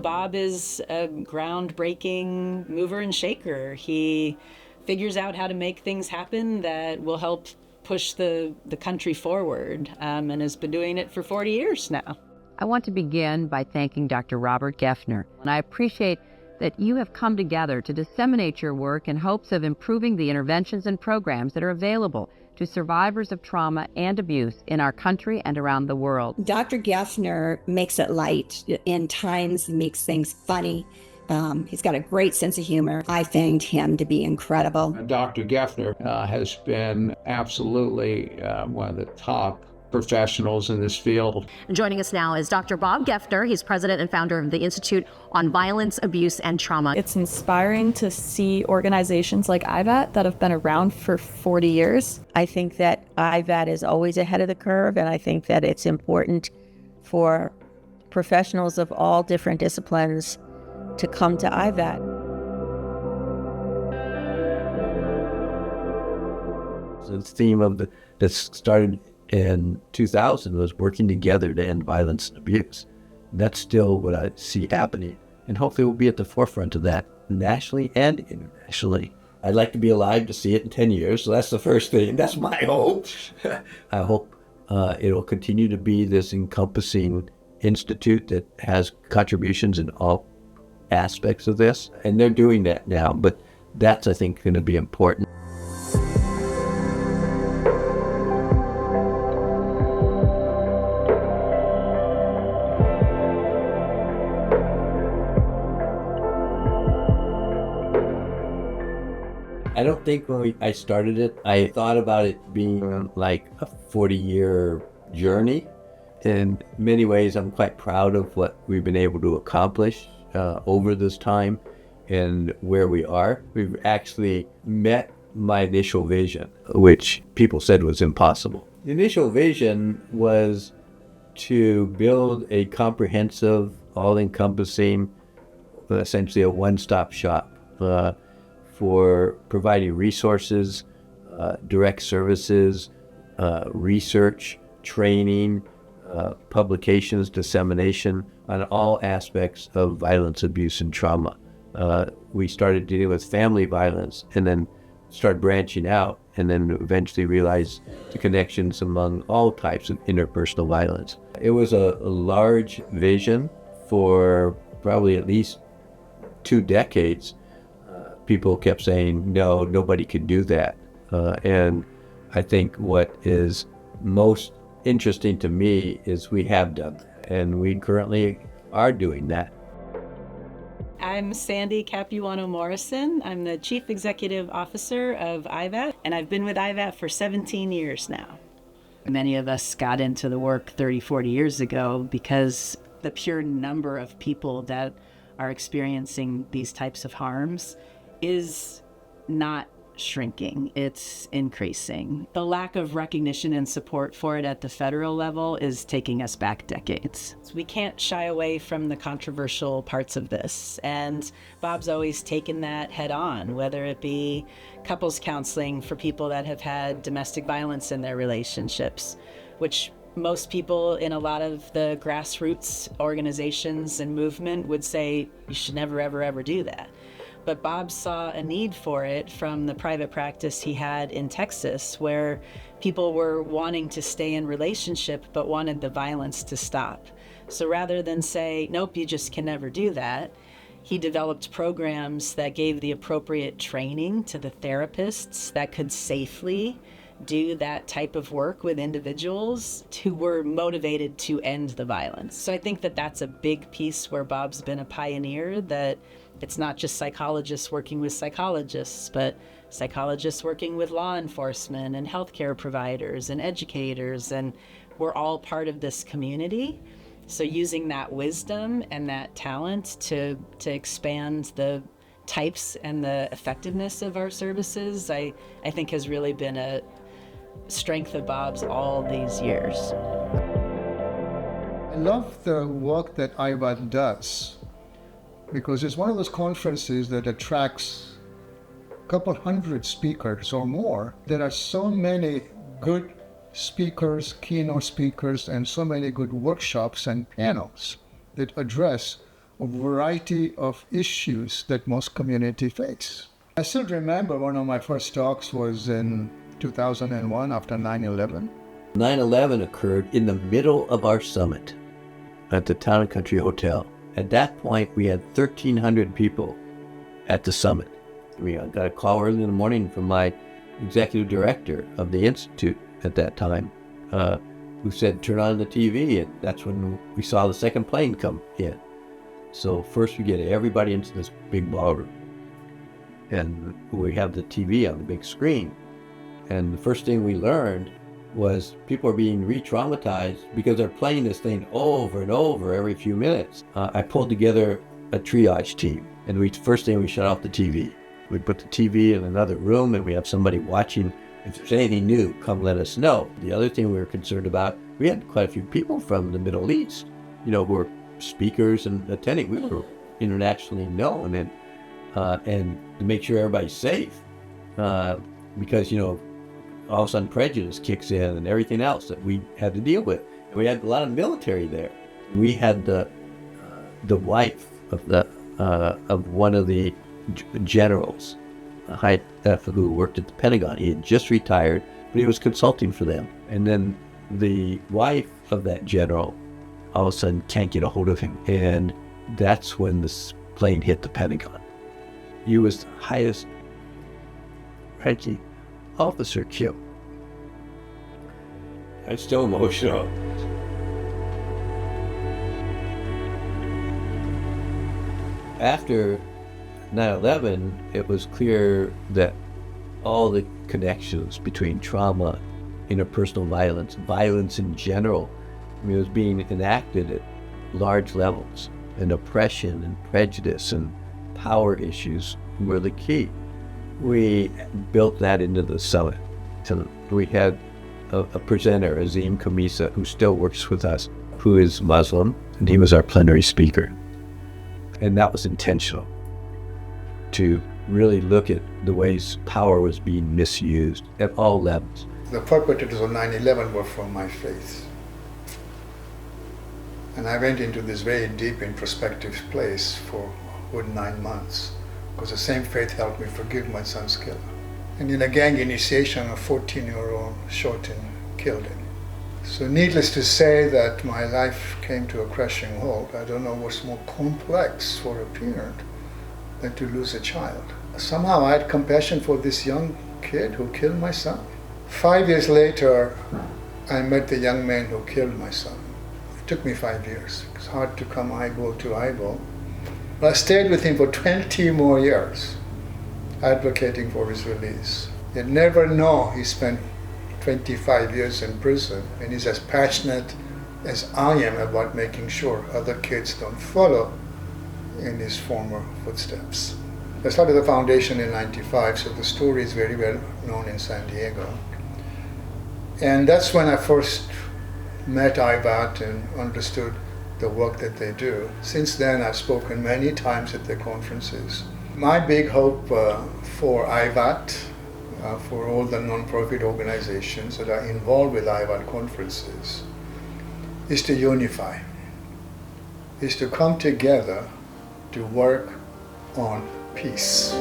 Bob is a groundbreaking mover and shaker. He figures out how to make things happen that will help push the country forward, and has been doing it for 40 years now. I want to begin by thanking Dr. Robert Geffner, and I appreciate that you have come together to disseminate your work in hopes of improving the interventions and programs that are available to survivors of trauma and abuse in our country and around the world. Dr. Geffner makes it light. In times, he makes things funny. He's got a great sense of humor. I found him to be incredible. Dr. Geffner has been absolutely one of the top professionals in this field. And joining us now is Dr. Bob Geffner. He's president and founder of the Institute on Violence, Abuse, and Trauma. It's inspiring to see organizations like IVAT that have been around for 40 years. I think that IVAT is always ahead of the curve, and I think that it's important for professionals of all different disciplines to come to IVAT. The theme of that started in 2000 was working together to end violence and abuse. That's still what I see happening, and hopefully we'll be at the forefront of that nationally and internationally. I'd like to be alive to see it in 10 years, so that's the first thing. That's my hope. I hope it'll continue to be this encompassing institute that has contributions in all aspects of this, and they're doing that now, but that's, I think, going to be important. I don't think when I started it, I thought about it being like a 40-year journey. In many ways, I'm quite proud of what we've been able to accomplish over this time and where we are. We've actually met my initial vision, which people said was impossible. The initial vision was to build a comprehensive, all-encompassing, essentially a one-stop shop for providing resources, direct services, research, training, publications, dissemination on all aspects of violence, abuse, and trauma. We started dealing with family violence and then started branching out, and then eventually realized the connections among all types of interpersonal violence. It was a large vision for probably at least 2 decades. People kept saying, no, nobody can do that. And I think what is most interesting to me is we have done that, and we currently are doing that. I'm Sandy Capuano-Morrison. I'm the Chief Executive Officer of IVAT, and I've been with IVAT for 17 years now. Many of us got into the work 30, 40 years ago because the pure number of people that are experiencing these types of harms is not shrinking, it's increasing. The lack of recognition and support for it at the federal level is taking us back decades. We can't shy away from the controversial parts of this, and Bob's always taken that head on, whether it be couples counseling for people that have had domestic violence in their relationships, which most people in a lot of the grassroots organizations and movement would say you should never, ever, ever do that. But Bob saw a need for it from the private practice he had in Texas, where people were wanting to stay in relationship but wanted the violence to stop. So rather than say, nope, you just can never do that, he developed programs that gave the appropriate training to the therapists that could safely do that type of work with individuals who were motivated to end the violence. So I think that that's a big piece where Bob's been a pioneer, that it's not just psychologists working with psychologists, but psychologists working with law enforcement and healthcare providers and educators, and we're all part of this community. So using that wisdom and that talent to expand the types and the effectiveness of our services, I think has really been a strength of Bob's all these years. I love the work that IVAT does, because it's one of those conferences that attracts a couple hundred speakers or more. There are so many good speakers, keynote speakers, and so many good workshops and panels that address a variety of issues that most communities face. I still remember one of my first talks was in 2001 after 9/11. 9/11 occurred in the middle of our summit at the Town and Country Hotel. At that point, we had 1,300 people at the summit. We got a call early in the morning from my executive director of the Institute at that time, who said, turn on the TV, and that's when we saw the second plane come in. So first we get everybody into this big ballroom, and we have the TV on the big screen. And the first thing we learned was people are being re-traumatized because they're playing this thing over and over every few minutes. I pulled together a triage team, and first thing we shut off the TV. We put the TV in another room, and we have somebody watching. If there's anything new, come let us know. The other thing we were concerned about, we had quite a few people from the Middle East, who were speakers and attending. We were internationally known, and to make sure everybody's safe, because all of a sudden prejudice kicks in and everything else that we had to deal with. And we had a lot of military there. We had the wife of one of the generals, who worked at the Pentagon. He had just retired, but he was consulting for them. And then the wife of that general all of a sudden can't get a hold of him. And that's when this plane hit the Pentagon. He was the highest ranking officer killed. I'm still emotional. After 9/11, it was clear that all the connections between trauma, interpersonal violence, violence in general, it was being enacted at large levels, and oppression and prejudice and power issues were the key. We built that into the summit. So we had a presenter, Azim Khamisa, who still works with us, who is Muslim, and he was our plenary speaker. And that was intentional, to really look at the ways power was being misused at all levels. The perpetrators of 9/11 were from my faith. And I went into this very deep introspective place for a good 9 months, because the same faith helped me forgive my son's killer. And in a gang initiation, a 14-year-old shot and killed him. So needless to say that my life came to a crashing halt. I don't know what's more complex for a parent than to lose a child. Somehow I had compassion for this young kid who killed my son. 5 years later, I met the young man who killed my son. It took me 5 years. It's hard to come eyeball to eyeball. But I stayed with him for 20 more years, advocating for his release. You'd never know he spent 25 years in prison, and he's as passionate as I am about making sure other kids don't follow in his former footsteps. I started the foundation in '95, so the story is very well known in San Diego. And that's when I first met IVAT and understood the work that they do. Since then, I've spoken many times at their conferences. My big hope for IVAT, for all the nonprofit organizations that are involved with IVAT conferences, is to unify, is to come together to work on peace.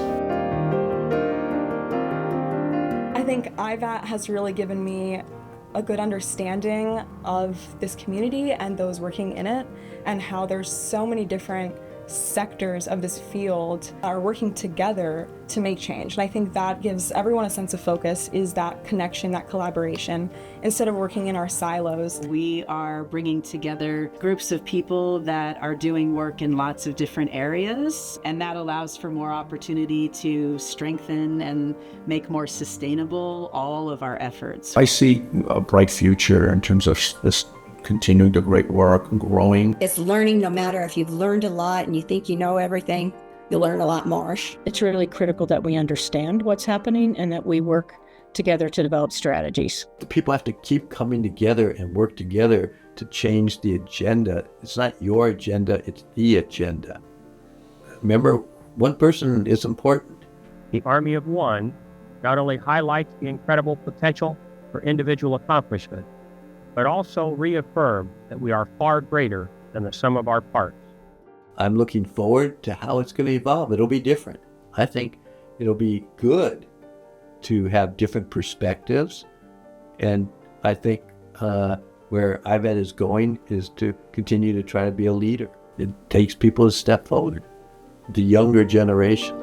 I think IVAT has really given me a good understanding of this community and those working in it, and how there's so many different sectors of this field are working together to make change. And I think that gives everyone a sense of focus, is that connection, that collaboration, instead of working in our silos. We are bringing together groups of people that are doing work in lots of different areas, and that allows for more opportunity to strengthen and make more sustainable all of our efforts. I see a bright future in terms of this continuing the great work and growing. It's learning. No matter if you've learned a lot and you think you know everything, you'll learn a lot more. It's really critical that we understand what's happening and that we work together to develop strategies. The people have to keep coming together and work together to change the agenda. It's not your agenda, it's the agenda. Remember, one person is important. The Army of One not only highlights the incredible potential for individual accomplishment, but also reaffirm that we are far greater than the sum of our parts. I'm looking forward to how it's going to evolve. It'll be different. I think it'll be good to have different perspectives. And I think where IVAT is going is to continue to try to be a leader. It takes people a step forward, the younger generations.